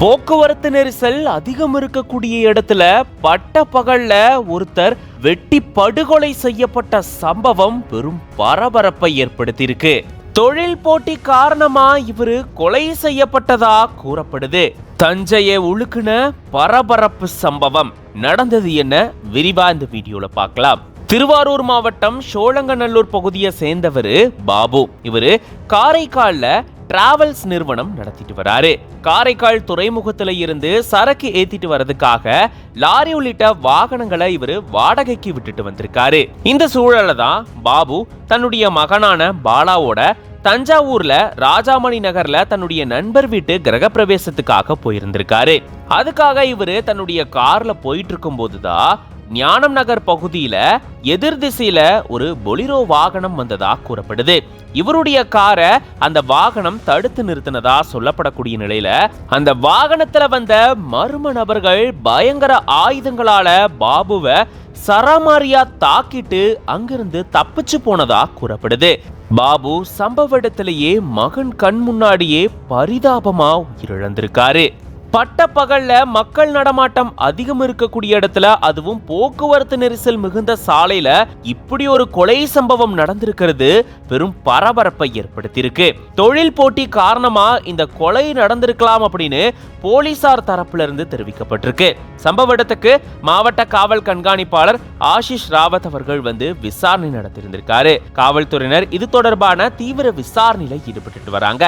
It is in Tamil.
போக்குவரத்து நெரிசல் அதிகம் இருக்கக்கூடிய இடத்துல பட்ட பகல்ல ஒருத்தர் வெட்டி படுகொலை செய்யப்பட்ட சம்பவம் பெரும் பரபரப்பை ஏற்படுத்தியிருக்கு. தொழில் போட்டி காரணமா இவரு கொலை செய்யப்பட்டதா கூறப்படுது. தஞ்சையை உழுக்குன பரபரப்பு சம்பவம் நடந்தது என்ன, விரிவா இந்த வீடியோல பார்க்கலாம். திருவாரூர் மாவட்டம் சோழங்கநல்லூர் பகுதியை சேர்ந்தவர் பாபு. இவரு காரைக்கால்ல டிராவல்ஸ் நிறுவனம் நடத்திட்டு வராரு. காரைக்கால் துறைமுகத்துல இருந்து சரக்கு ஏத்திட்டு வர்றதுக்காக லாரி உள்ளிட்ட வாகனங்களை இவரு வாடகைக்கு விட்டுட்டு வந்திருக்காரு. இந்த சூழல தான் பாபு தன்னுடைய மகனான பாலாவோட தஞ்சாவூர்ல ராஜாமணி நகர்ல தன்னுடைய நண்பர் வீட்டு கிரகப்பிரவேசத்துக்காக போயிருந்திருக்காரு. அதுக்காக இவரு தன்னுடைய கார்ல போயிட்டு இருக்கும் போதுதான் ஞானம் நகர் பகுதியில எதிர் திசையில ஒரு பொலிரோ வாகனம் வந்ததா கூறப்படுது. இவருடைய காரை அந்த வாகனம் தடுத்து நிறுத்தினதா சொல்லப்படக்கூடிய நிலையில அந்த வாகனத்துல வந்த மர்ம நபர்கள் பயங்கர ஆயுதங்களால பாபுவை சராமாரியா தாக்கிட்டு அங்கிருந்து தப்பிச்சு போனதா கூறப்படுது. பாபு சம்பவ இடத்திலேயே மகன் கண் முன்னாடியே பரிதாபமா உயிரிழந்திருக்காரு. பட்ட பகல்ல மக்கள் நடமாட்டம் அதிகம் இருக்கக்கூடிய இடத்துல, அதுவும் போக்குவரத்து நெரிசல் மிகுந்த சாலையில இப்படி ஒரு கொலை சம்பவம் நடந்திருக்கிறது பெரும் பரபரப்பை ஏற்படுத்தியிருக்கு. தொழில் போட்டி காரணமா இந்த கொலை நடந்திருக்கலாம் அப்படின்னு போலீசார் தரப்புல இருந்து தெரிவிக்கப்பட்டிருக்கு. சம்பவ இடத்துக்கு மாவட்ட காவல் கண்காணிப்பாளர் ஆஷிஷ் ராவத் அவர்கள் விசாரணை நடத்தியிருந்திருக்காரு. காவல்துறையினர் இது தொடர்பான தீவிர விசாரணையில ஈடுபட்டு வராங்க.